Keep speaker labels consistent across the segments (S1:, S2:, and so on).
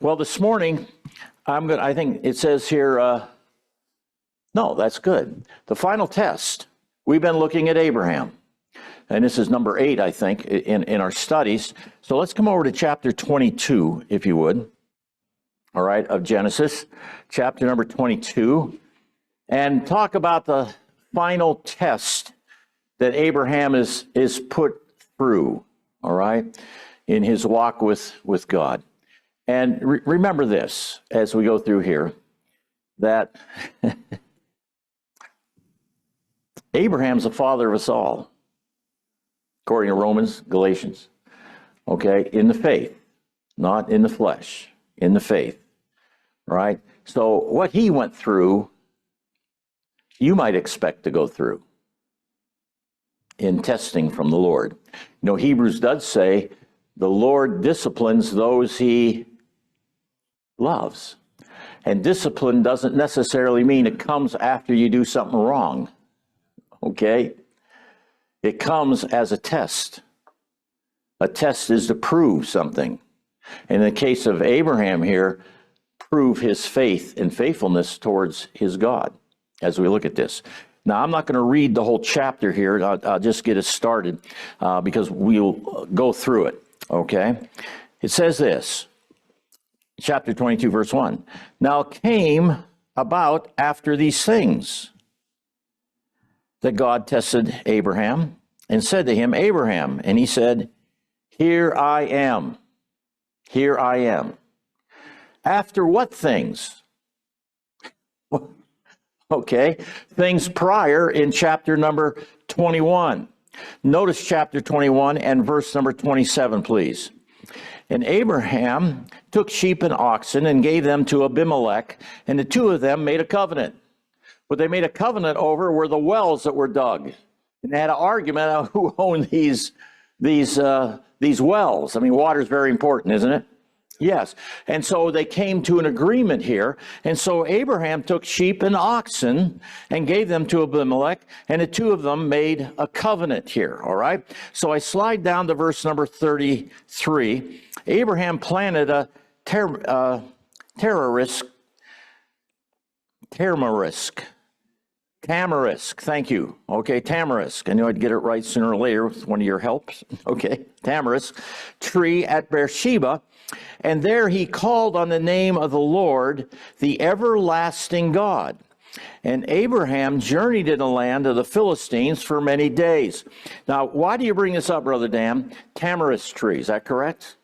S1: Well, this morning, I think it says here, no, that's good. The final test, we've been looking at Abraham. And this is number 8, I think, in our studies. So let's come over to chapter 22, if you would. All right, of Genesis, chapter number 22, and talk about the final test that Abraham is put through, all right, in his walk with God. And remember this, as we go through here, that Abraham's the father of us all, according to Romans, Galatians, okay, in the faith, not in the flesh, in the faith, right? So what he went through, you might expect to go through in testing from the Lord. You know, Hebrews does say the Lord disciplines those he loves. And discipline doesn't necessarily mean it comes after you do something wrong, okay? It comes as a test. A test is to prove something. In the case of Abraham here, prove his faith and faithfulness towards his God as we look at this. Now, I'm not going to read the whole chapter here. I'll just get us started because we'll go through it, okay? It says this, chapter 22, verse 1. Now it came about after these things that God tested Abraham and said to him, Abraham, and he said, Here I am. Here I am. After what things? Okay, things prior in chapter number 21. Notice chapter 21 and verse number 27, please. And Abraham took sheep and oxen and gave them to Abimelech, and the two of them made a covenant. What they made a covenant over were the wells that were dug. And they had an argument on who owned these wells. I mean, water is very important, isn't it? Yes. And so they came to an agreement here. And so Abraham took sheep and oxen and gave them to Abimelech, and the two of them made a covenant here, all right? So I slide down to verse number 33. Abraham planted a tamarisk, thank you. Okay, tamarisk. I knew I'd get it right sooner or later with one of your helps. Okay, tamarisk tree at Beersheba. And there he called on the name of the Lord, the everlasting God. And Abraham journeyed in the land of the Philistines for many days. Now, why do you bring this up, Brother Dan? Tamarisk tree, is that correct?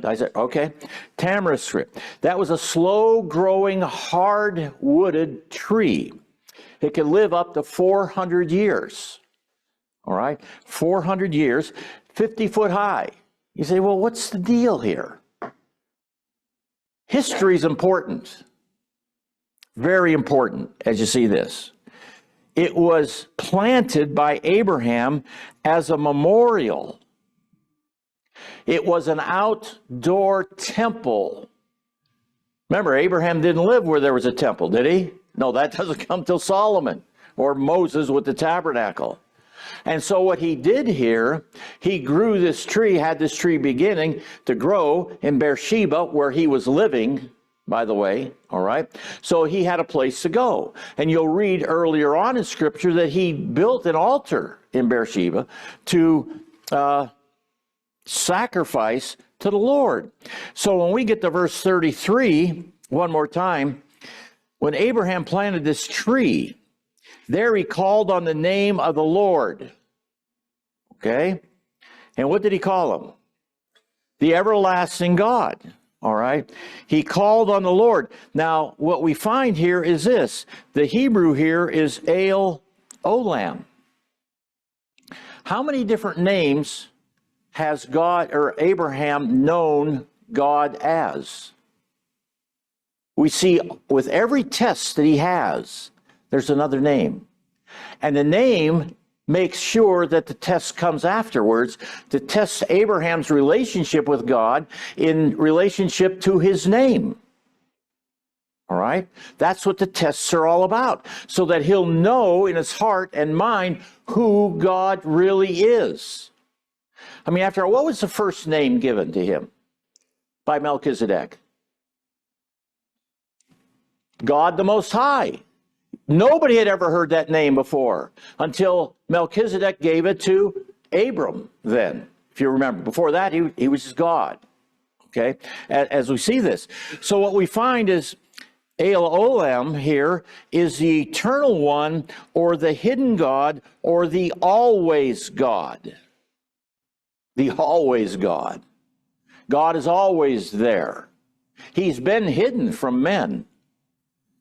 S1: I said, okay. Tamarisk tree. That was a slow-growing, hard-wooded tree. It could live up to 400 years. All right? 400 years, 50 foot high. You say, well, what's the deal here? History is important. Very important, as you see this. It was planted by Abraham as a memorial. It was an outdoor temple. Remember, Abraham didn't live where there was a temple, did he? No, that doesn't come till Solomon or Moses with the tabernacle. And so what he did here, he grew this tree, had this tree beginning to grow in Beersheba, where he was living, by the way, all right? So he had a place to go. And you'll read earlier on in Scripture that he built an altar in Beersheba to sacrifice to the Lord. So when we get to verse 33, one more time, when Abraham planted this tree, there he called on the name of the Lord. Okay? And what did he call him? The everlasting God. All right? He called on the Lord. Now, what we find here is this. The Hebrew here is El Olam. How many different names has God or Abraham known God as? We see with every test that he has, there's another name. And the name makes sure that the test comes afterwards to test Abraham's relationship with God in relationship to his name. All right? That's what the tests are all about, so that he'll know in his heart and mind who God really is. I mean, after all, what was the first name given to him by Melchizedek? God the Most High. Nobody had ever heard that name before until Melchizedek gave it to Abram then, if you remember. Before that, he was just God. Okay, as we see this. So what we find is El Olam here is the eternal one, or the hidden God, or the always God. The always God. God is always there. He's been hidden from men.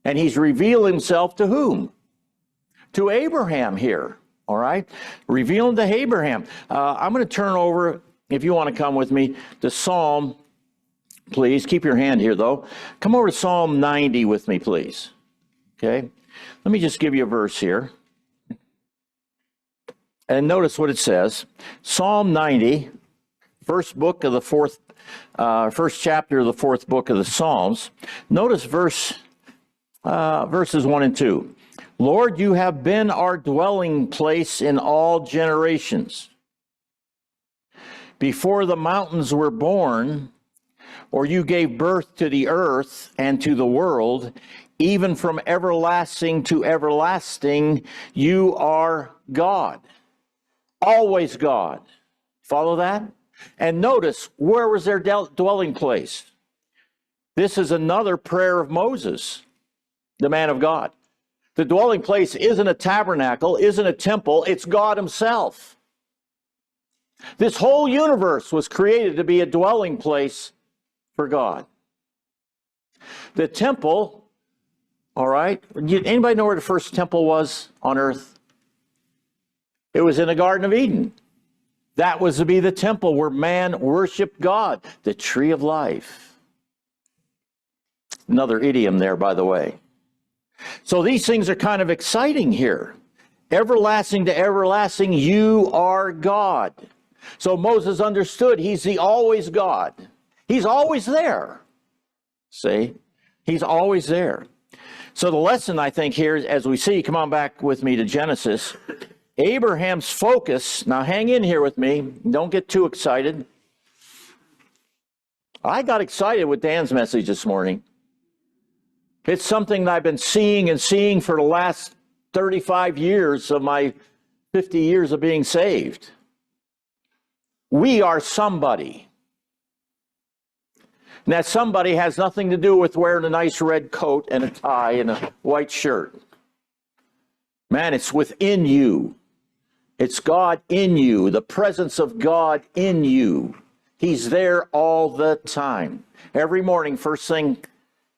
S1: And he's revealed himself to whom? To Abraham here. All right? Revealing to Abraham. I'm going to turn over, if you want to come with me, to Psalm. Please, keep your hand here, though. Come over to Psalm 90 with me, please. Okay? Let me just give you a verse here. And notice what it says. Psalm 90, first chapter of the fourth book of the Psalms. Notice verses 1 and 2. Lord, you have been our dwelling place in all generations. Before the mountains were born, or you gave birth to the earth and to the world, even from everlasting to everlasting, you are God. Always God. Follow that? And notice, where was their dwelling place? This is another prayer of Moses, the man of God. The dwelling place isn't a tabernacle, isn't a temple, it's God himself. This whole universe was created to be a dwelling place for God. The temple, all right, anybody know where the first temple was on earth? It was in the Garden of Eden. That was to be the temple where man worshiped God, the tree of life. Another idiom there, by the way. So these things are kind of exciting here. Everlasting to everlasting, you are God. So Moses understood he's the always God. He's always there. See? He's always there. So the lesson, I think, here, as we see, come on back with me to Genesis, Abraham's focus, now hang in here with me, don't get too excited. I got excited with Dan's message this morning. It's something that I've been seeing and seeing for the last 35 years of my 50 years of being saved. We are somebody. And that somebody has nothing to do with wearing a nice red coat and a tie and a white shirt. Man, it's within you. It's God in you, the presence of God in you. He's there all the time. Every morning, first thing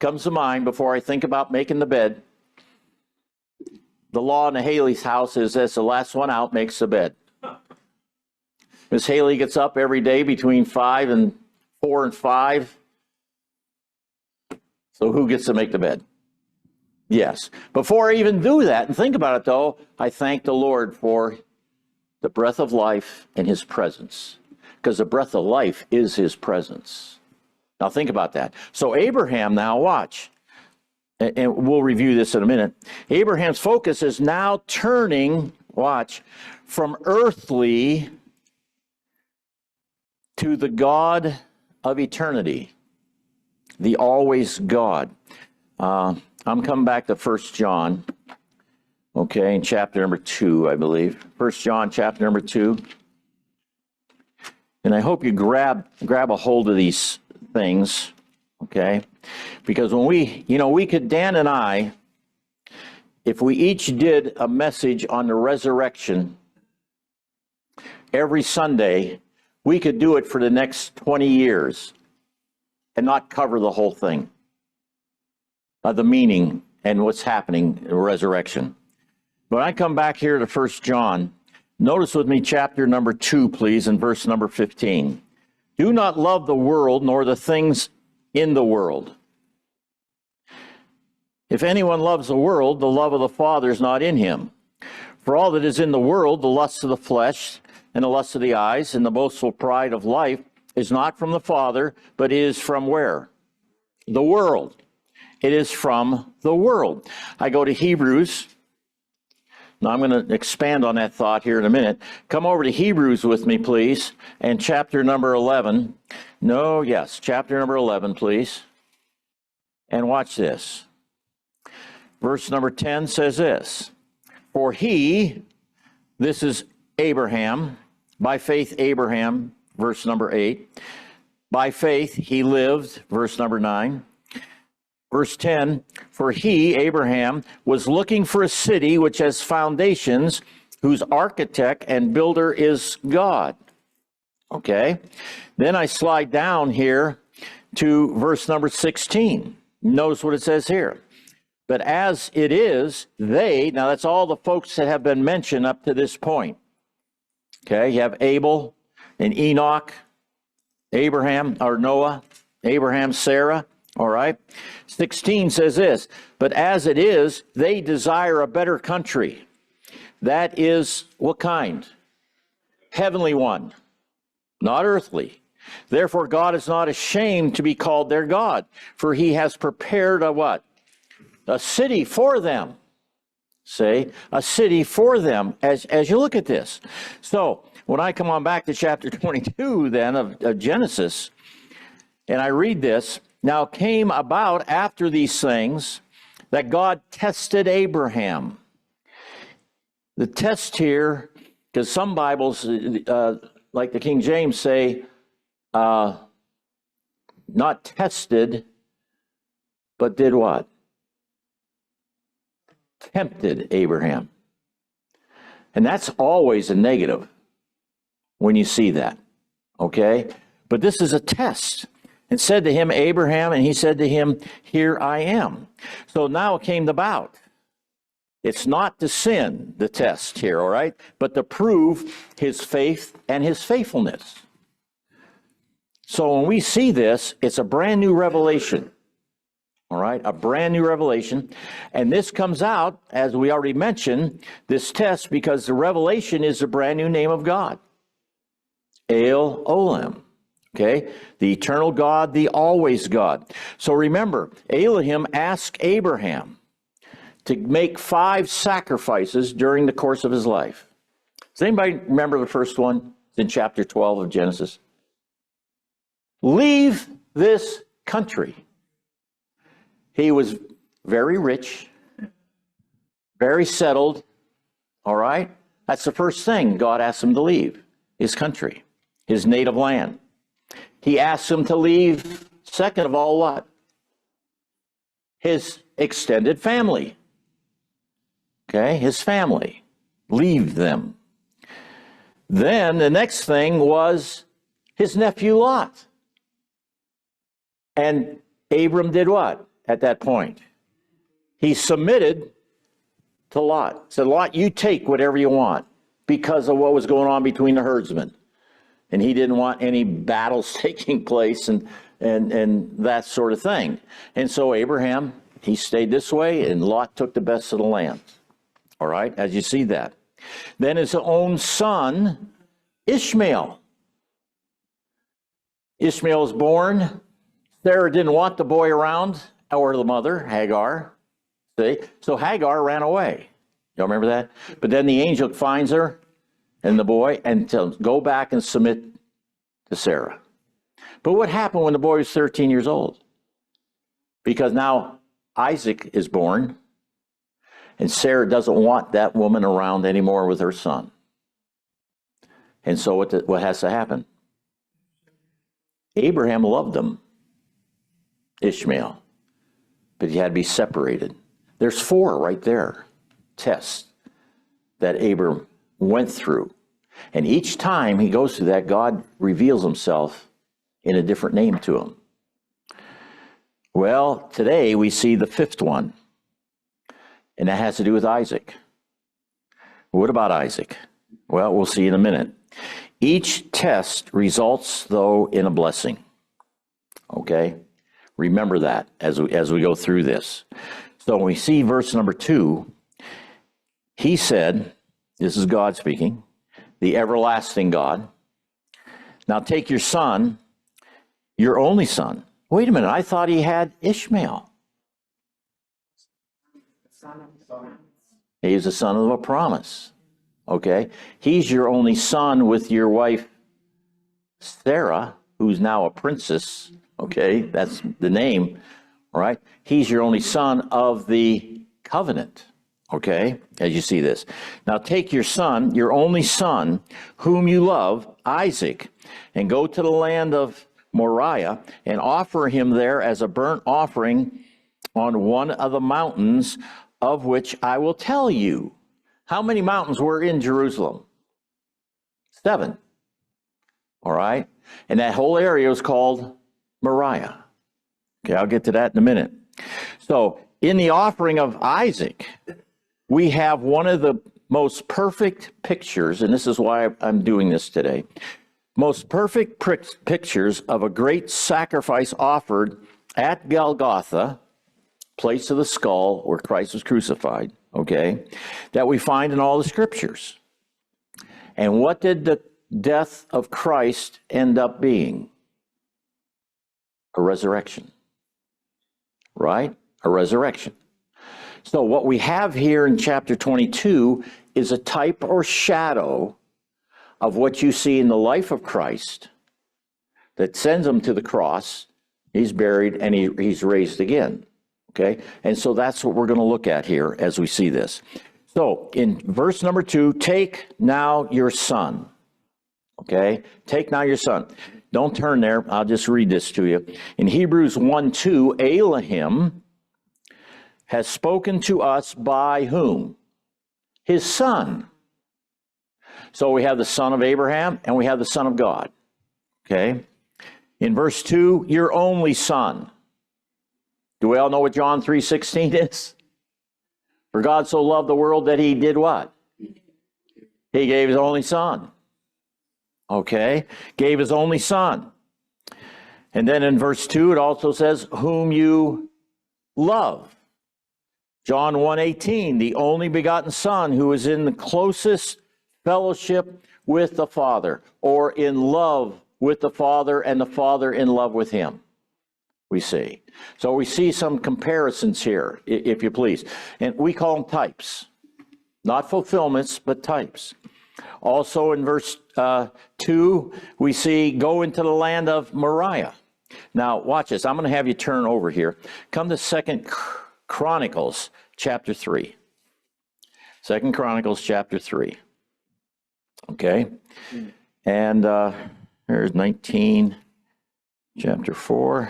S1: comes to mind before I think about making the bed. The law in the Haley's house is this: the last one out makes the bed. Miss Haley gets up every day between 4 and 5. So who gets to make the bed? Yes. Before I even do that and think about it, though, I thank the Lord for the breath of life and his presence, because the breath of life is his presence. Now think about that. So Abraham, now watch, and we'll review this in a minute. Abraham's focus is now turning, watch, from earthly to the God of eternity, the always God. I'm coming back to 1 John, okay, in chapter number 2, I believe. 1 John, chapter number 2. And I hope you grab a hold of these things, okay? Because when we could, Dan and I, if we each did a message on the resurrection every Sunday, we could do it for the next 20 years and not cover the whole thing, the meaning and what's happening in resurrection. But I come back here to 1 John. Notice with me chapter number 2, please, and verse number 15. Do not love the world nor the things in the world. If anyone loves the world, the love of the Father is not in him. For all that is in the world, the lust of the flesh and the lust of the eyes and the boastful pride of life is not from the Father, but is from where? The world. It is from the world. I go to Hebrews. Now I'm going to expand on that thought here in a minute. Come over to Hebrews with me, please, and chapter number 11. Chapter number 11, please. And watch this. verse number 10 says this, for he, this is Abraham, by faith Abraham, verse number 8, by faith he lived, verse number 9. Verse 10, for he, Abraham, was looking for a city which has foundations, whose architect and builder is God. Okay, then I slide down here to verse number 16. Notice what it says here. But as it is, they, now that's all the folks that have been mentioned up to this point. Okay, you have Abel and Enoch, Abraham, or Noah, Abraham, Sarah, all right? 16 says this, but as it is, they desire a better country. That is what kind? Heavenly one, not earthly. Therefore, God is not ashamed to be called their God, for he has prepared a what? A city for them. Say, a city for them as you look at this. So, when I come on back to chapter 22 then of Genesis, and I read this, now came about after these things that God tested Abraham. The test here, because some Bibles, like the King James, say, not tested, but did what? Tempted Abraham. And that's always a negative when you see that, okay? But this is a test. And said to him, Abraham, and he said to him, here I am. So now it came about. It's not to sin, the test here, all right? But to prove his faith and his faithfulness. So when we see this, it's a brand new revelation. All right, a brand new revelation. And this comes out, as we already mentioned, this test, because the revelation is the brand new name of God. El Olam. Okay, the eternal God, the always God. So remember, Elohim asked Abraham to make 5 sacrifices during the course of his life. Does anybody remember the first one? It's in chapter 12 of Genesis. Leave this country. He was very rich, very settled, all right? That's the first thing God asked him to leave, his country, his native land. He asked him to leave, second of all, what? His extended family. Okay, his family. Leave them. Then the next thing was his nephew Lot. And Abram did what at that point? He submitted to Lot. Said, Lot, you take whatever you want, because of what was going on between the herdsmen. And he didn't want any battles taking place and that sort of thing. And so Abraham, he stayed this way, and Lot took the best of the land. All right, as you see that. Then his own son, Ishmael. Ishmael was born. Sarah didn't want the boy around, or the mother, Hagar. See? So Hagar ran away. Y'all remember that? But then the angel finds her and the boy and tells him, go back and submit to Sarah. But what happened when the boy was 13 years old? Because now Isaac is born, and Sarah doesn't want that woman around anymore with her son. And so what has to happen? Abraham loved him, Ishmael, but he had to be separated. There's 4 right there, tests that Abram went through. And each time he goes through that, God reveals himself in a different name to him. Well, today we see the 5th one, and that has to do with Isaac. What about Isaac? Well, we'll see in a minute. Each test results, though, in a blessing. Okay? Remember that as we go through this. So when we see verse number 2, he said, this is God speaking, the everlasting God, now take your son, your only son. Wait a minute, I thought he had Ishmael. He's the son of a promise. Okay? He's your only son with your wife, Sarah, who's now a princess. Okay? That's the name. All right? He's your only son of the covenant. Okay, as you see this. Now take your son, your only son, whom you love, Isaac, and go to the land of Moriah and offer him there as a burnt offering on one of the mountains of which I will tell you. How many mountains were in Jerusalem? 7. All right. And that whole area was called Moriah. Okay, I'll get to that in a minute. So in the offering of Isaac, we have one of the most perfect pictures, and this is why I'm doing this today, most perfect pictures of a great sacrifice offered at Golgotha, place of the skull where Christ was crucified, okay, that we find in all the scriptures. And what did the death of Christ end up being? A resurrection, right? A resurrection. So what we have here in chapter 22 is a type or shadow of what you see in the life of Christ that sends him to the cross. He's buried and he's raised again. Okay? And so that's what we're going to look at here as we see this. So in verse number 2, take now your son. Okay? Take now your son. Don't turn there. I'll just read this to you. In Hebrews 1:2, Elohim has spoken to us by whom? His son. So we have the son of Abraham and we have the son of God. Okay? In verse 2, your only son. Do we all know what John 3:16 is? For God so loved the world that he did what? He gave his only son. Okay? Gave his only son. And then in verse 2, it also says, whom you love. John 1:18, the only begotten Son who is in the closest fellowship with the Father, or in love with the Father and the Father in love with him, we see. So we see some comparisons here, if you please. And we call them types. Not fulfillments, but types. Also in verse 2, we see go into the land of Moriah. Now, watch this. I'm going to have you turn over here. Come to 2 Chronicles chapter 3. 2 Chronicles chapter 3. Okay? And there's 19, chapter 4.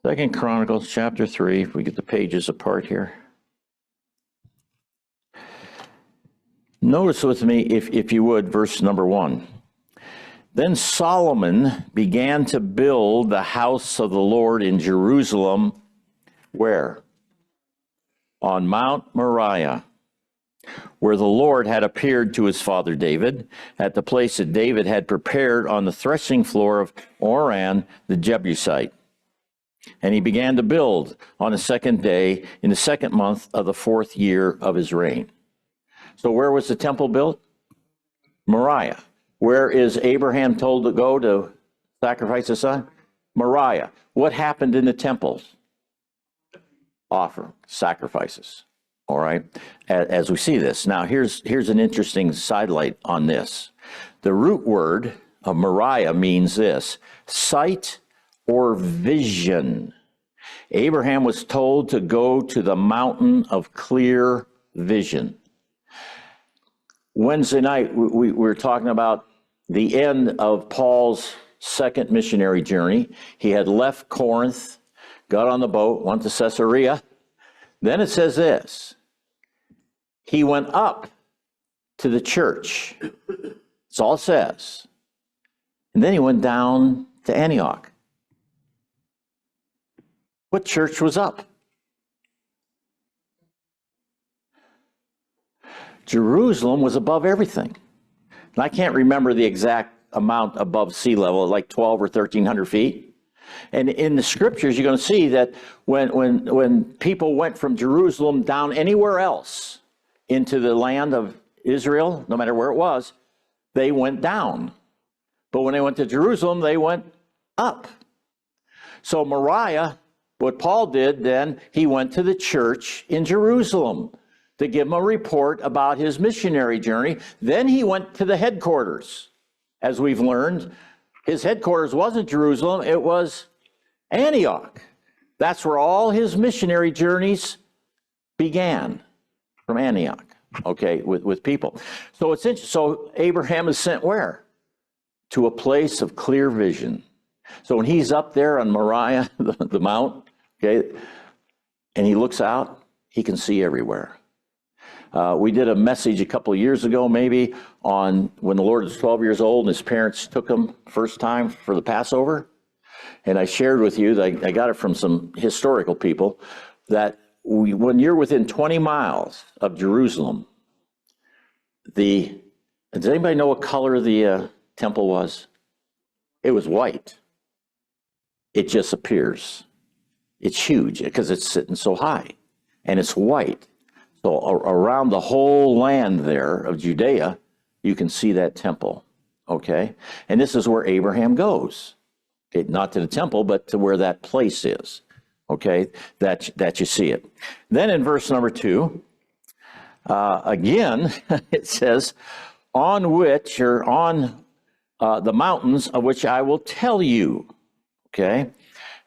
S1: 2 Chronicles chapter 3. If we get the pages apart here. Notice with me, if you would, verse number 1. Then Solomon began to build the house of the Lord in Jerusalem. Where? On Mount Moriah, where the Lord had appeared to his father David, at the place that David had prepared on the threshing floor of Oran the Jebusite. And he began to build on the second day in the second month of the 4th year of his reign. So where was the temple built? Moriah. Where is Abraham told to go to sacrifice his son? Moriah. What happened in the temples? Offer sacrifices. All right, as we see this. Now, here's an interesting sidelight on this. The root word of Moriah means this: sight or vision. Abraham was told to go to the mountain of clear vision. Wednesday night, we were talking about the end of Paul's second missionary journey. He had left Corinth, got on the boat, went to Caesarea. Then it says this: he went up to the church. That's all it says. And then he went down to Antioch. What church was up? Jerusalem was above everything. And I can't remember the exact amount above sea level, like 12 or 1,300 feet. And in the scriptures, you're going to see that when people went from Jerusalem down anywhere else into the land of Israel, no matter where it was, they went down. But when they went to Jerusalem, they went up. So Moriah, what Paul did then, he went to the church in Jerusalem to give them a report about his missionary journey. Then he went to the headquarters. As we've learned, his headquarters wasn't Jerusalem, it was Antioch. That's where all his missionary journeys began from Antioch, okay, with people. So it's interesting. So Abraham is sent where? To a place of clear vision. So when he's up there on Moriah, the mount, okay, and he looks out, he can see everywhere. We did a message a couple of years ago, maybe, on when the Lord was 12 years old and his parents took him first time for the Passover. And I shared with you that I got it from some historical people that when you're within 20 miles of Jerusalem, does anybody know what color the temple was? It was white. It just appears. It's huge because it's sitting so high, and it's white. So around the whole land there of Judea, you can see that temple, okay? And this is where Abraham goes. Okay, not to the temple, but to where that place is, okay? That you see it. Then in verse number 2, again, it says, on which, or on the mountains of which I will tell you, okay?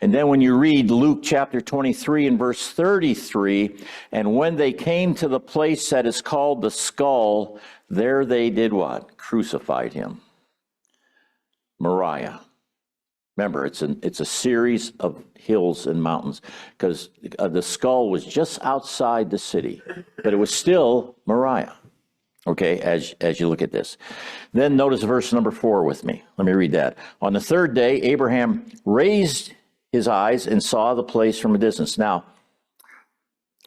S1: And then when you read Luke chapter 23 and verse 33, and when they came to the place that is called the Skull, there they did what? Crucified him. Moriah. Remember, it's a series of hills and mountains, because the Skull was just outside the city, but it was still Moriah. Okay, as you look at this. Then notice verse number 4 with me. Let me read that. On the third day, Abraham raised his eyes and saw the place from a distance. Now,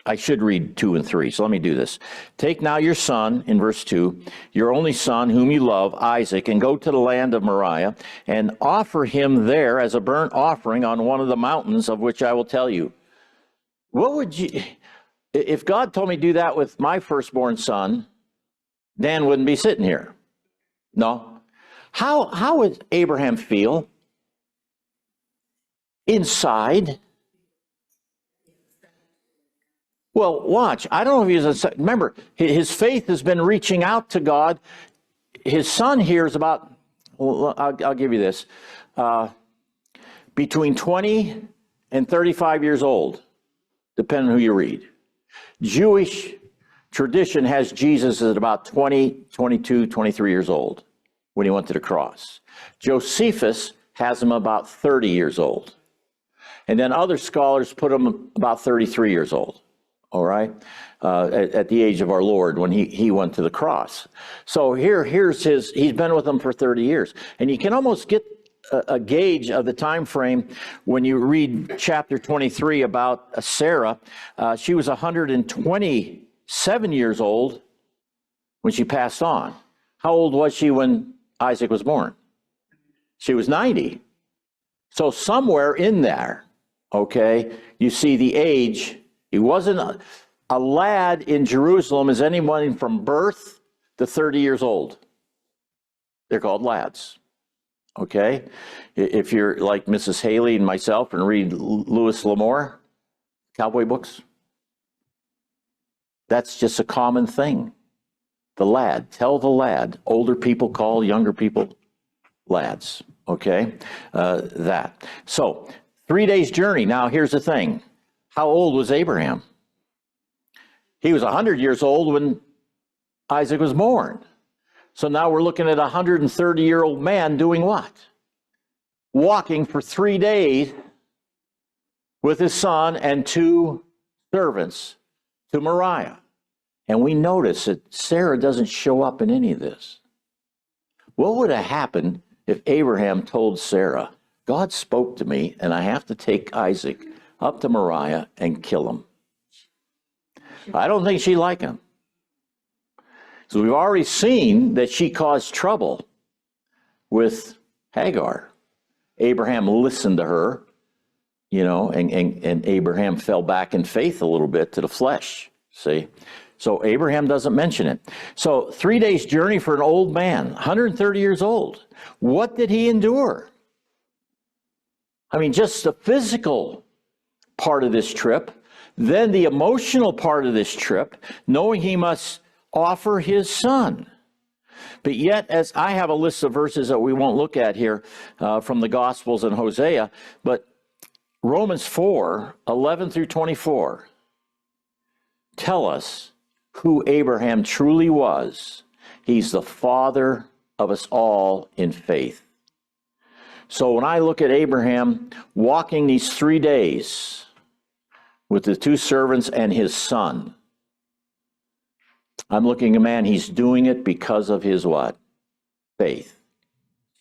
S1: I should read 2 and 3, so let me do this. Take now your son, in verse 2, your only son whom you love, Isaac, and go to the land of Moriah, and offer him there as a burnt offering on one of the mountains of which I will tell you. What would you, if God told me to do that with my firstborn son, Dan wouldn't be sitting here. No. How would Abraham feel inside? Well, watch. I don't know if remember, his faith has been reaching out to God. His son here is about, well, I'll give you this, between 20 and 35 years old, depending on who you read. Jewish tradition has Jesus at about 20, 22, 23 years old when he went to the cross. Josephus has him about 30 years old. And then other scholars put him about 33 years old, all right, at the age of our Lord when he went to the cross. So here's he's been with them for 30 years. And you can almost get a gauge of the time frame when you read chapter 23 about Sarah. She was 127 years old when she passed on. How old was she when Isaac was born? She was 90. So somewhere in there, okay, you see the age. He wasn't a lad in Jerusalem as anyone from birth to 30 years old. They're called lads, okay? If you're like Mrs. Haley and myself and read Louis L'Amour, cowboy books, that's just a common thing. The lad, tell the lad. Older people call younger people lads, okay? That. So, 3 days journey. Now, here's the thing. How old was Abraham? He was 100 years old when Isaac was born. So now we're looking at a 130-year-old man doing what? Walking for 3 days with his son and 2 servants to Moriah. And we notice that Sarah doesn't show up in any of this. What would have happened if Abraham told Sarah, God spoke to me and I have to take Isaac up to Moriah and kill him? I don't think she'd like him. So we've already seen that she caused trouble with Hagar. Abraham listened to her, you know, and Abraham fell back in faith a little bit to the flesh, see? So Abraham doesn't mention it. So 3 days journey for an old man, 130 years old. What did he endure? I mean, just the physical part of this trip, then the emotional part of this trip, knowing he must offer his son. But yet, as I have a list of verses that we won't look at here from the Gospels and Hosea, but Romans 4, 11 through 24 tell us who Abraham truly was. He's the father of us all in faith. So when I look at Abraham walking these 3 days with the 2 servants and his son, I'm looking at a man, he's doing it because of his what? Faith.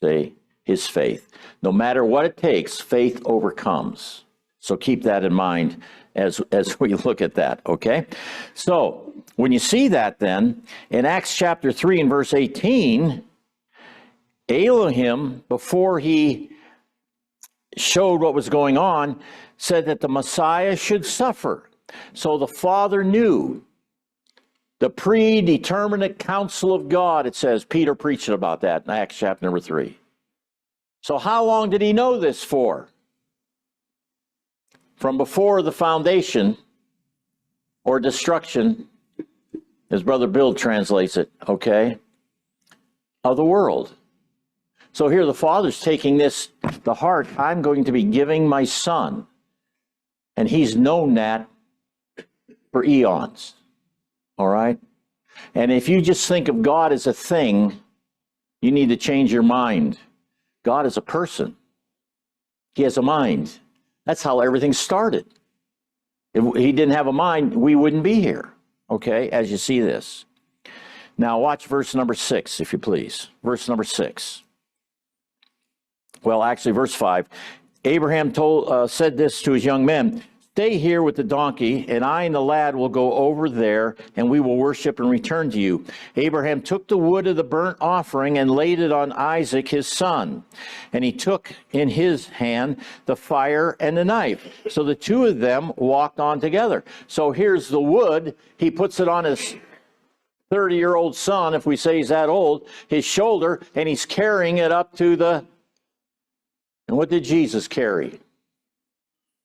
S1: See? His faith. No matter what it takes, faith overcomes. So keep that in mind as we look at that, okay? So when you see that then, in Acts chapter 3 and verse 18, Elohim, before he showed what was going on, said that the Messiah should suffer. So the Father knew. The predeterminate counsel of God, it says. Peter preached about that in Acts chapter number 3. So how long did he know this for? From before the foundation or destruction, as Brother Bill translates it, okay, of the world. So here the Father's taking this to heart. I'm going to be giving my Son. And he's known that for eons. All right? And if you just think of God as a thing, you need to change your mind. God is a person. He has a mind. That's how everything started. If he didn't have a mind, we wouldn't be here. Okay, as you see this. Now watch verse number 6, if you please. Verse number 6. Well, actually, verse 5. Abraham said this to his young men, "Stay here with the donkey, and I and the lad will go over there, and we will worship and return to you." Abraham took the wood of the burnt offering and laid it on Isaac his son. And he took in his hand the fire and the knife. So the 2 of them walked on together. So here's the wood. He puts it on his 30-year-old son, if we say he's that old, his shoulder, and he's carrying it up to the... And what did Jesus carry?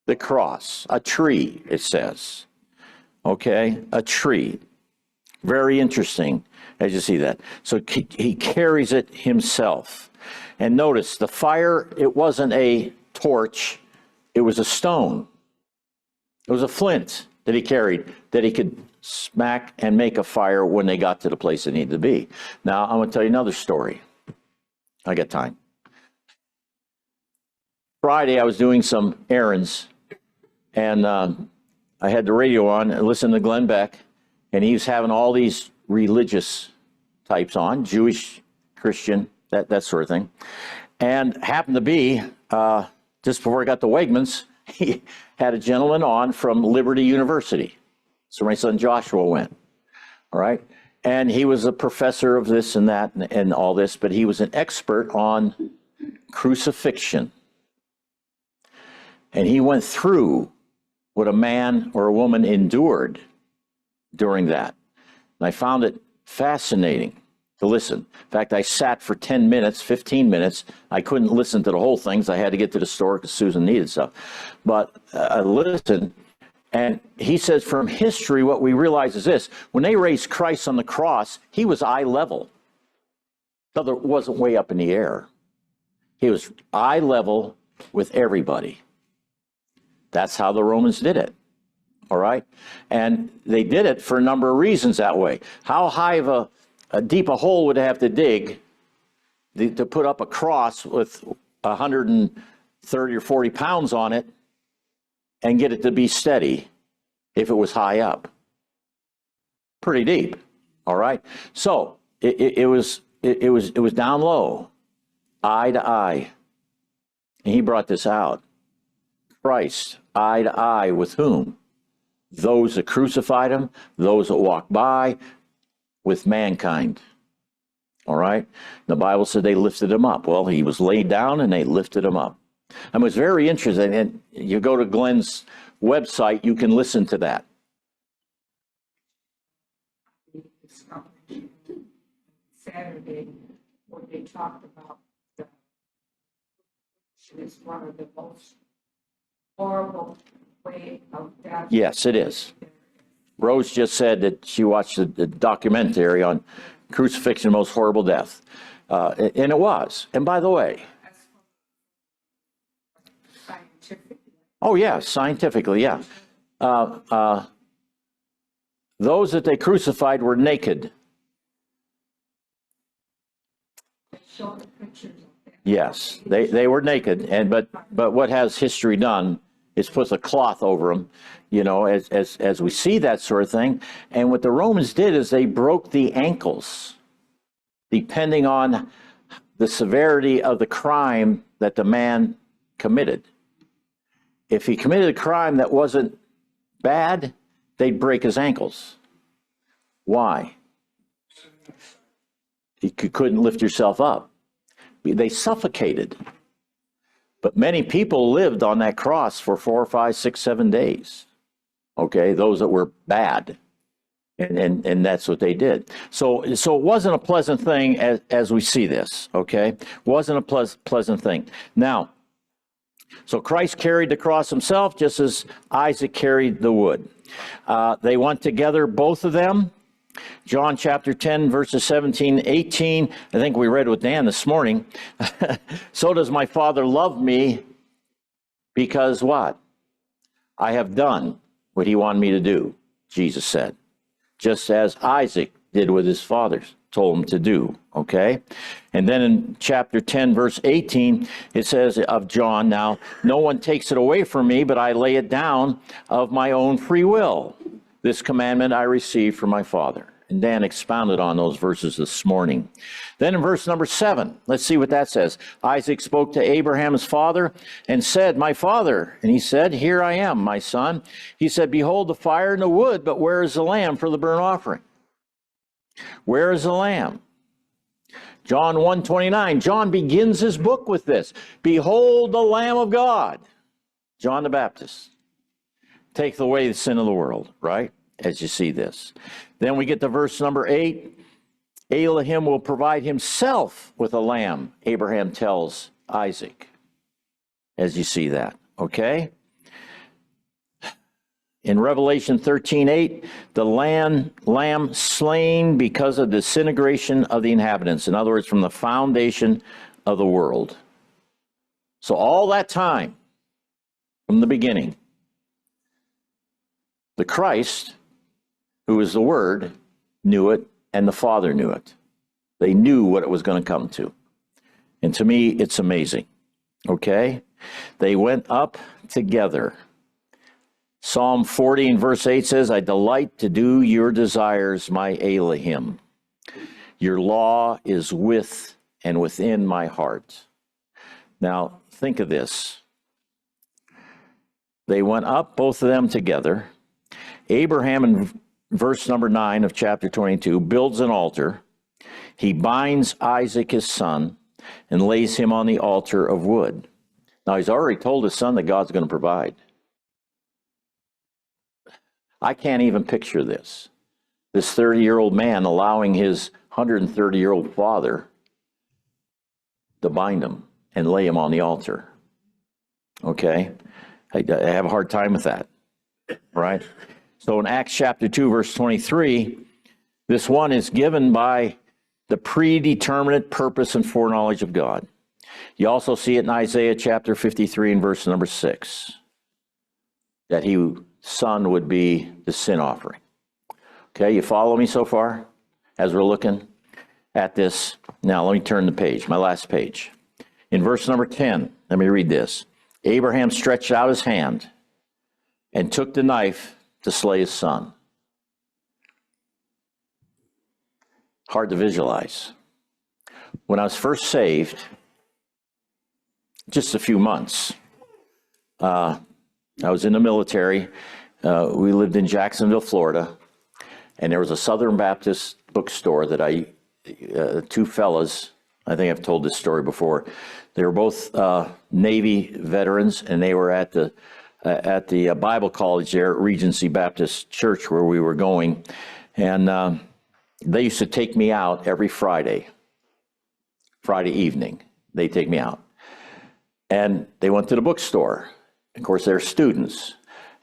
S1: The cross, a tree, it says. Okay, a tree. Very interesting as you see that. So he carries it himself. And notice, the fire, it wasn't a torch, it was a stone. It was a flint that he carried, that he could smack and make a fire when they got to the place they needed to be. Now, I'm going to tell you another story. I got time. Friday, I was doing some errands, and I had the radio on and listened to Glenn Beck, and he was having all these religious types on, Jewish, Christian, that sort of thing. And happened to be, just before I got to Wegmans, he had a gentleman on from Liberty University. So my son Joshua went, all right? And he was a professor of this and that and all this, but he was an expert on crucifixion. And he went through what a man or a woman endured during that. And I found it fascinating to listen. In fact, I sat for 10 minutes, 15 minutes. I couldn't listen to the whole thing because I had to get to the store because Susan needed stuff. But I listened, and he says from history what we realize is this. When they raised Christ on the cross, he was eye level. In other words, wasn't way up in the air. He was eye level with everybody. That's how the Romans did it, all right? And they did it for a number of reasons that way. How high of a deep a hole would they have to dig to put up a cross with 130 or 40 pounds on it and get it to be steady if it was high up? Pretty deep, all right? So it was down low, eye to eye. And he brought this out. Christ, eye to eye with whom? Those that crucified him, those that walked by, with mankind. All right? The Bible said they lifted him up. Well, he was laid down and they lifted him up. I was very interested. And you go to Glenn's website, you can listen to that.
S2: Saturday, when they talked about the is one of the most horrible way of death.
S1: Yes, it is. Rose just said that she watched the documentary on crucifixion, most horrible death. And it was. And by the way,
S2: Scientific.
S1: oh yeah, scientifically, yeah. Those that they crucified were naked.
S2: They show the pictures of them.
S1: Yes, they were naked, but what has history done is put a cloth over them, as we see that sort of thing. And what the Romans did is they broke the ankles, depending on the severity of the crime that the man committed. If he committed a crime that wasn't bad, they'd break his ankles. Why? You couldn't lift yourself up. They suffocated. But many people lived on that cross for 4, 5, 6, 7 days. Okay, those that were bad. And that's what they did. So it wasn't a pleasant thing as we see this, okay? Wasn't a pleasant thing. Now, so Christ carried the cross himself just as Isaac carried the wood. They went together, both of them. John chapter 10, verses 17, 18. I think we read with Dan this morning. So does my Father love me because what? I have done what he wanted me to do, Jesus said. Just as Isaac did with his fathers, told him to do, okay? And then in chapter 10, verse 18, it says of John, now, no one takes it away from me, but I lay it down of my own free will. This commandment I received from my Father. And Dan expounded on those verses this morning. Then in verse number 7, let's see what that says. Isaac spoke to Abraham his father and said, my father. And he said, here I am, my son. He said, behold the fire and the wood, but where is the lamb for the burnt offering? Where is the lamb? John 1:29. John begins his book with this. Behold the Lamb of God. John the Baptist. Take away the sin of the world, right? As you see this. Then we get to verse number 8. Elohim will provide himself with a lamb, Abraham tells Isaac. As you see that, okay? In Revelation 13:8, the lamb slain because of the disintegration of the inhabitants. In other words, from the foundation of the world. So all that time, from the beginning, the Christ, who is the Word, knew it, and the Father knew it. They knew what it was going to come to. And to me, it's amazing. Okay? They went up together. Psalm 40 and verse 8 says, I delight to do your desires, my Elohim. Your law is with and within my heart. Now, think of this. They went up, both of them together. Abraham, in verse number 9 of chapter 22, builds an altar. He binds Isaac, his son, and lays him on the altar of wood. Now, he's already told his son that God's going to provide. I can't even picture this. This 30-year-old man allowing his 130-year-old father to bind him and lay him on the altar. Okay? I have a hard time with that, right? So in Acts chapter 2, verse 23, this one is given by the predeterminate purpose and foreknowledge of God. You also see it in Isaiah chapter 53 and verse number 6, that his son would be the sin offering. Okay, you follow me so far as we're looking at this? Now let me turn the page, my last page. In verse number 10, let me read this. Abraham stretched out his hand and took the knife to slay his son. Hard to visualize. When I was first saved, just a few months, I was in the military. We lived in Jacksonville, Florida, and there was a Southern Baptist bookstore that two fellas, I think I've told this story before. They were both Navy veterans, and they were at the Bible college there at Regency Baptist Church where we were going. And they used to take me out every Friday evening. They'd take me out. And they went to the bookstore. Of course, they're students.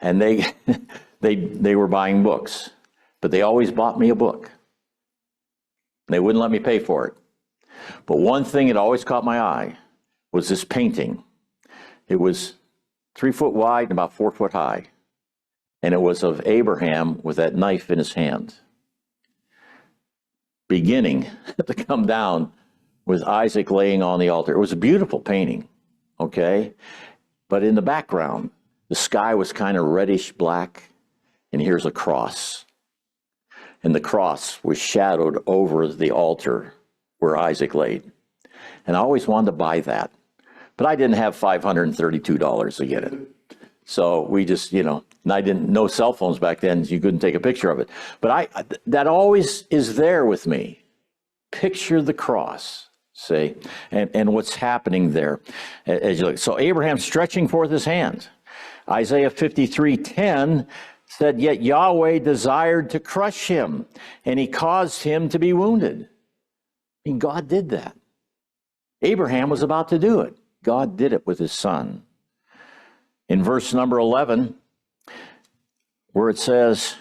S1: And they were buying books. But they always bought me a book. They wouldn't let me pay for it. But one thing that always caught my eye was this painting. It was 3 foot wide and about 4 foot high. and it was of Abraham with that knife in his hand, beginning to come down with Isaac laying on the altar. It was a beautiful painting, okay? But in the background, the sky was kind of reddish black, and here's a cross. And the cross was shadowed over the altar where Isaac laid. And I always wanted to buy that. But I didn't have $532 to get it. So we just, and I didn't know cell phones back then, so you couldn't take a picture of it. But that always is there with me. Picture the cross, see, and what's happening there as you look. So Abraham stretching forth his hand. Isaiah 53:10 said, yet Yahweh desired to crush him, and he caused him to be wounded. I mean, God did that. Abraham was about to do it. God did it with his son. In verse number 11, where it says,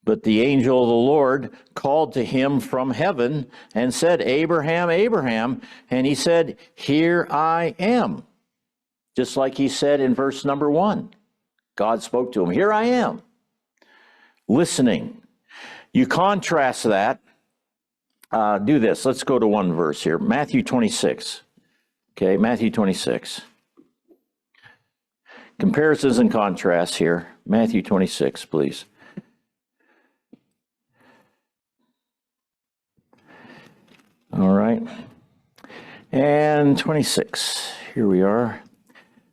S1: but the angel of the Lord called to him from heaven and said, Abraham, Abraham. And he said, here I am. Just like he said in verse number 1. God spoke to him, here I am. Listening. You contrast that. Do this. Let's go to one verse here. Matthew 26. Okay, Matthew 26. Comparisons and contrasts here. Matthew 26, please. All right. And 26. Here we are.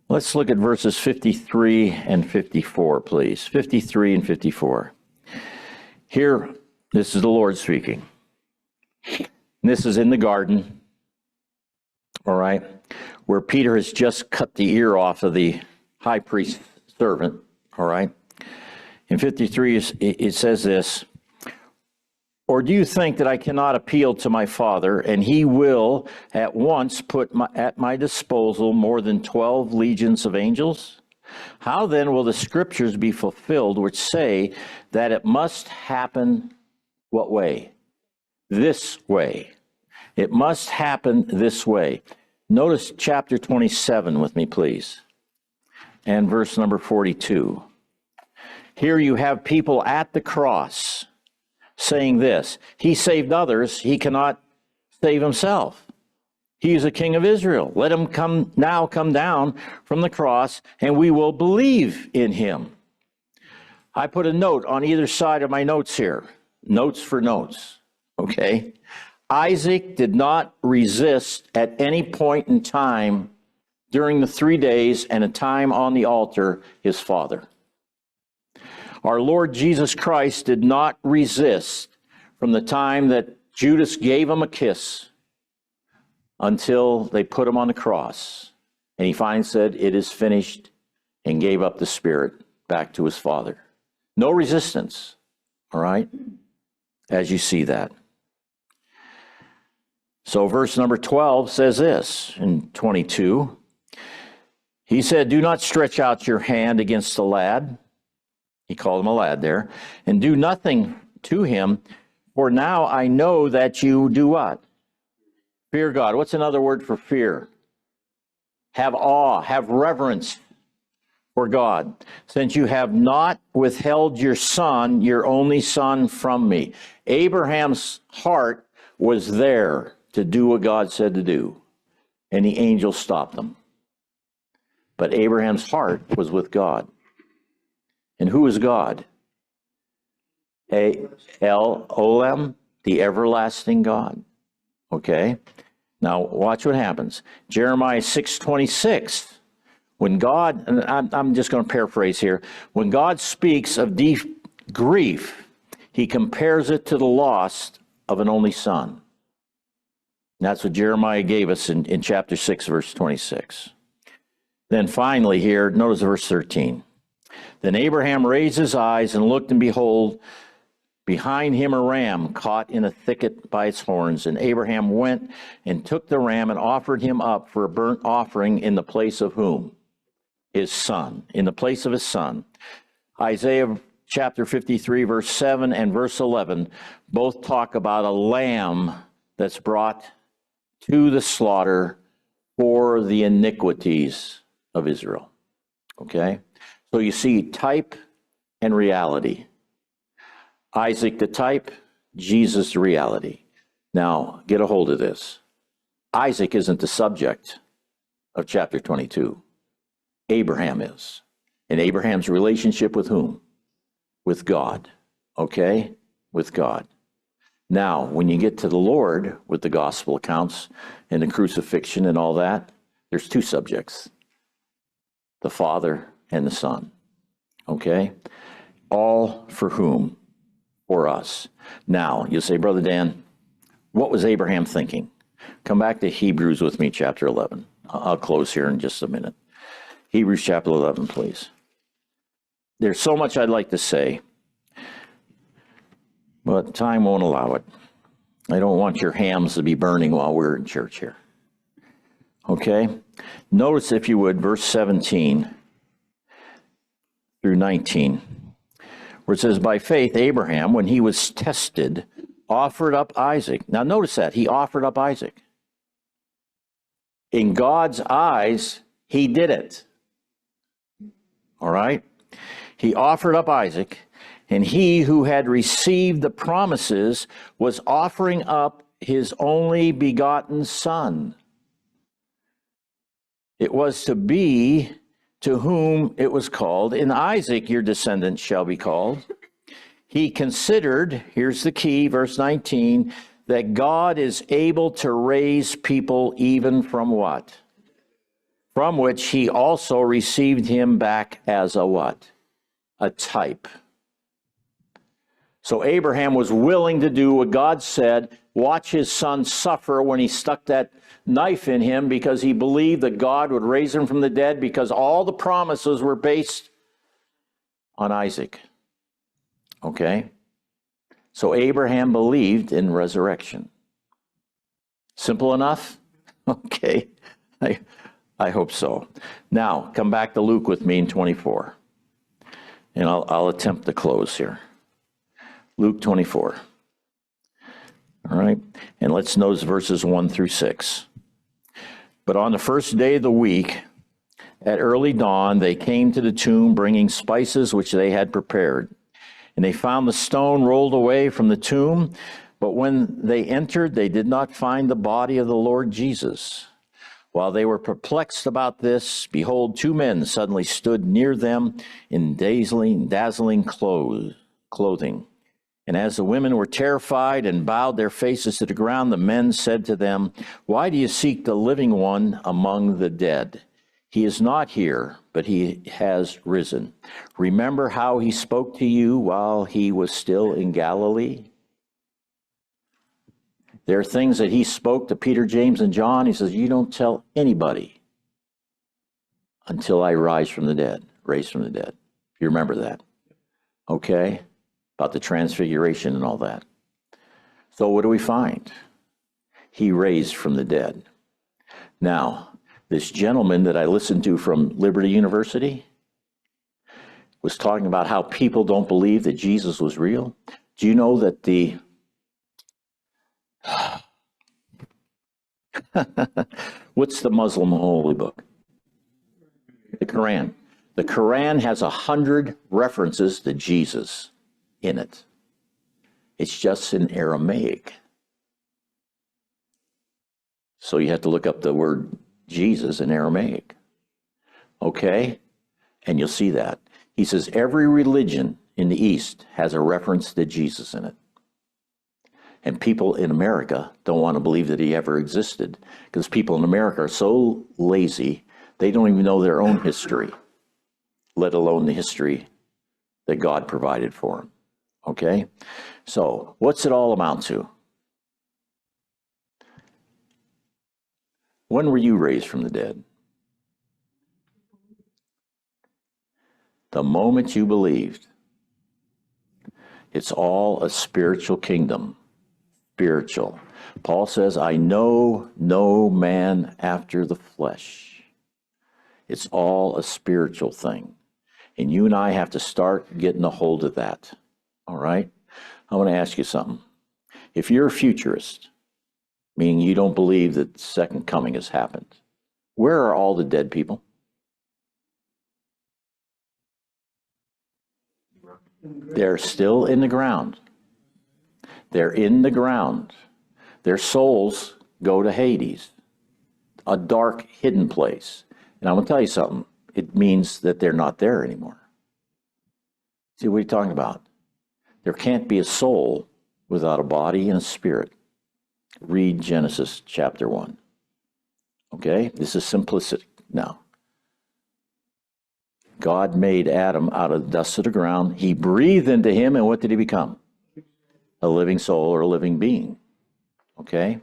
S1: Let's look at verses 53 and 54, please. 53 and 54. Here, this is the Lord speaking. This is in the garden, all right, where Peter has just cut the ear off of the high priest's servant, all right. In 53, it says this, or do you think that I cannot appeal to my Father, and he will at once put at my disposal more than 12 legions of angels? How then will the scriptures be fulfilled which say that it must happen what way? This way. It must happen this way. Notice chapter 27 with me, please, and verse number 42. Here you have people at the cross saying this, he saved others, he cannot save himself. He is a king of Israel. Let him come down from the cross, and we will believe in him. I put a note on either side of my notes here. Notes for notes, okay? Isaac did not resist at any point in time during the 3 days and a time on the altar his father. Our Lord Jesus Christ did not resist from the time that Judas gave him a kiss until they put him on the cross. And he finally said, it is finished, and gave up the spirit back to his father. No resistance, all right, as you see that. So verse number 12 says this in 22. He said, do not stretch out your hand against the lad. He called him a lad there. And do nothing to him, for now I know that you do what? Fear God. What's another word for fear? Have awe, have reverence for God, since you have not withheld your son, your only son, from me. Abraham's heart was there to do what God said to do, and the angel stopped them. But Abraham's heart was with God. And who is God? El Olam, the everlasting God. Okay? Now, watch what happens. Jeremiah 6:26. When God, and I'm just going to paraphrase here, when God speaks of deep grief, he compares it to the loss of an only son. And that's what Jeremiah gave us in chapter 6, verse 26. Then finally here, notice verse 13. Then Abraham raised his eyes and looked, and behold, behind him a ram caught in a thicket by its horns. And Abraham went and took the ram and offered him up for a burnt offering in the place of whom? His son, in the place of his son. Isaiah chapter 53, verse 7 and verse 11 both talk about a lamb that's brought to the slaughter for the iniquities of Israel. Okay? So you see type and reality. Isaac the type, Jesus the reality. Now, get a hold of this. Isaac isn't the subject of chapter 22. Abraham is. And Abraham's relationship with whom? With God. Okay? With God. Now, when you get to the Lord with the gospel accounts and the crucifixion and all that, there's two subjects. The Father and the Son. Okay? All for whom? For us. Now, you say, Brother Dan, what was Abraham thinking? Come back to Hebrews with me, chapter 11. I'll close here in just a minute. Hebrews chapter 11, please. There's so much I'd like to say, but time won't allow it. I don't want your hams to be burning while we're in church here. Okay? Notice, if you would, verse 17 through 19, where it says, by faith, Abraham, when he was tested, offered up Isaac. Now notice that, he offered up Isaac. In God's eyes, he did it. All right? He offered up Isaac, and he who had received the promises was offering up his only begotten son. It was to be to whom it was called, in Isaac your descendants shall be called. He considered, here's the key, verse 19, that God is able to raise people even from what? From which he also received him back as a what? A type. So Abraham was willing to do what God said, watch his son suffer when he stuck that knife in him, because he believed that God would raise him from the dead, because all the promises were based on Isaac. Okay? So Abraham believed in resurrection. Simple enough? Okay. I hope so. Now, come back to Luke with me in 24. And I'll attempt to close here. Luke 24. All right? And let's notice verses 1 through 6. But on the first day of the week, at early dawn, they came to the tomb bringing spices which they had prepared. And they found the stone rolled away from the tomb. But when they entered, they did not find the body of the Lord Jesus. While they were perplexed about this, behold, two men suddenly stood near them in dazzling clothing. And as the women were terrified and bowed their faces to the ground, the men said to them, why do you seek the living one among the dead? He is not here, but he has risen. Remember how he spoke to you while he was still in Galilee? There are things that he spoke to Peter, James, and John. He says, you don't tell anybody until I raised from the dead. You remember that? Okay? About the transfiguration and all that. So what do we find? He raised from the dead. Now, this gentleman that I listened to from Liberty University was talking about how people don't believe that Jesus was real. Do you know that what's the Muslim holy book? The Quran. The Quran has 100 references to Jesus in it. It's just in Aramaic. So you have to look up the word Jesus in Aramaic. Okay? And you'll see that. He says every religion in the East has a reference to Jesus in it. And people in America don't want to believe that he ever existed, because people in America are so lazy, they don't even know their own history, let alone the history that God provided for them. Okay? So, what's it all amount to? When were you raised from the dead? The moment you believed. It's all a spiritual kingdom. Spiritual. Paul says, I know no man after the flesh. It's all a spiritual thing. And you and I have to start getting a hold of that. All right? I want to ask you something. If you're a futurist, meaning you don't believe that the second coming has happened, where are all the dead people? They're still in the ground. They're in the ground. Their souls go to Hades, a dark, hidden place. And I'm going to tell you something. It means that they're not there anymore. See, what are you talking about? There can't be a soul without a body and a spirit. Read Genesis chapter 1. Okay? This is simplicity now. God made Adam out of the dust of the ground. He breathed into him, and what did he become? A living soul or a living being. Okay?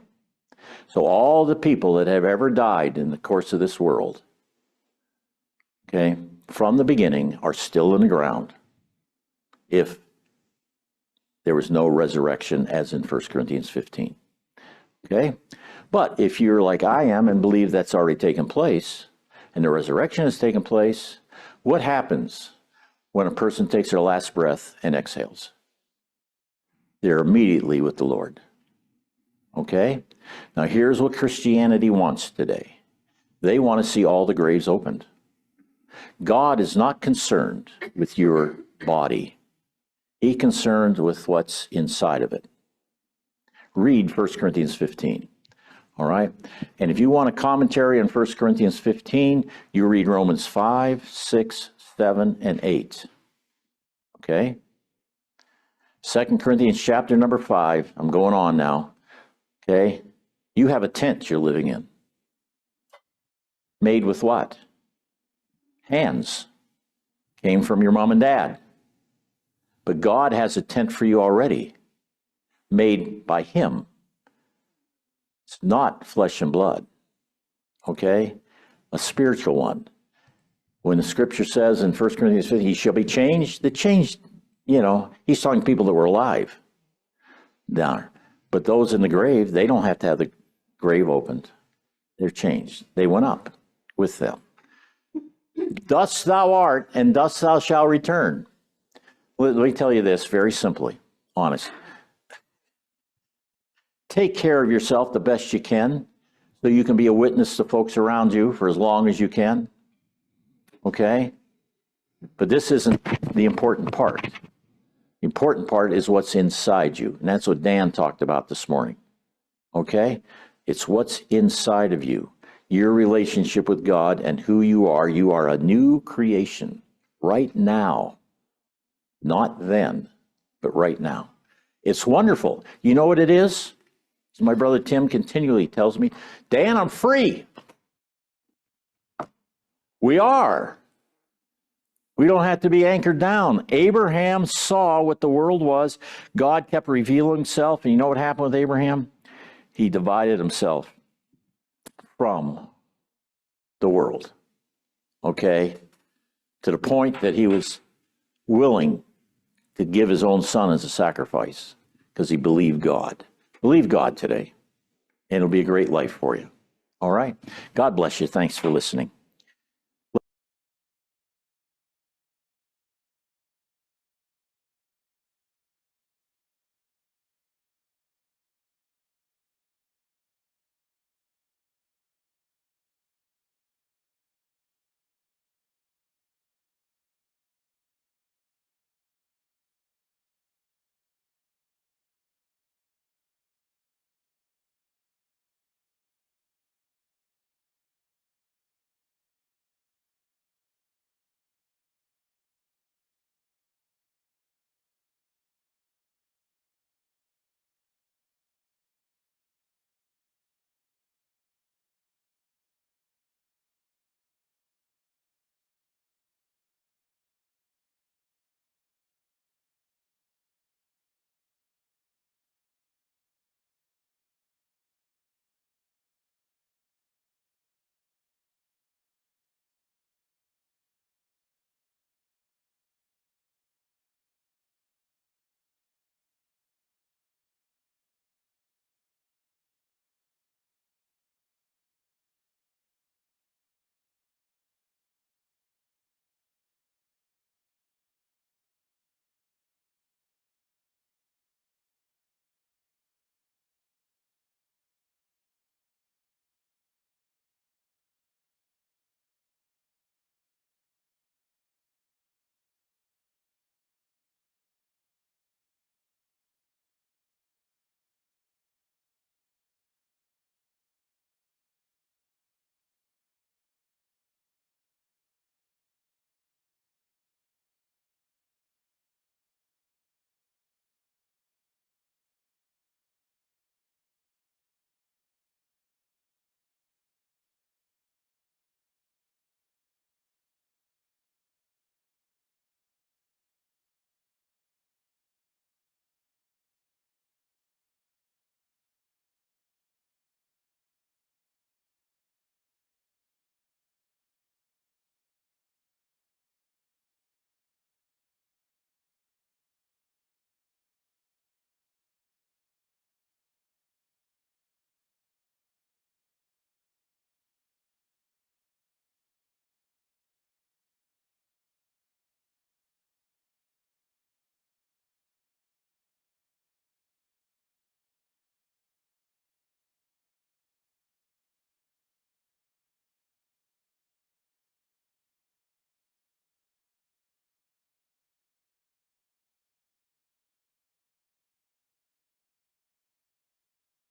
S1: So all the people that have ever died in the course of this world, okay, from the beginning are still in the ground if there was no resurrection, as in 1 Corinthians 15. Okay? But if you're like I am and believe that's already taken place, and the resurrection has taken place, what happens when a person takes their last breath and exhales? They're immediately with the Lord. Okay? Now here's what Christianity wants today. They want to see all the graves opened. God is not concerned with your body. He's concerned with what's inside of it. Read 1 Corinthians 15. All right? And if you want a commentary on 1 Corinthians 15, you read Romans 5, 6, 7, and 8. Okay? 2 Corinthians chapter number 5. I'm going on now. Okay? You have a tent you're living in. Made with what? Hands. Came from your mom and dad. But God has a tent for you already. Made by him. It's not flesh and blood. Okay? A spiritual one. When the scripture says in 1 Corinthians 15, he shall be changed, the changed, he's talking to people that were alive down there. But those in the grave, they don't have to have the grave opened. They're changed. They went up with them. Dust thou art, and dust thou shalt return. Let me tell you this very simply, honest. Take care of yourself the best you can so you can be a witness to folks around you for as long as you can. Okay? But this isn't the important part. The important part is what's inside you. And that's what Dan talked about this morning. Okay? It's what's inside of you. Your relationship with God and who you are. You are a new creation right now. Not then, but right now. It's wonderful. You know what it is? My brother Tim continually tells me, Dan, I'm free. We are. We don't have to be anchored down. Abraham saw what the world was. God kept revealing himself. And you know what happened with Abraham? He divided himself from the world. Okay? To the point that he was willing to give his own son as a sacrifice because he believed God. Believe God today, and it'll be a great life for you. All right? God bless you. Thanks for listening.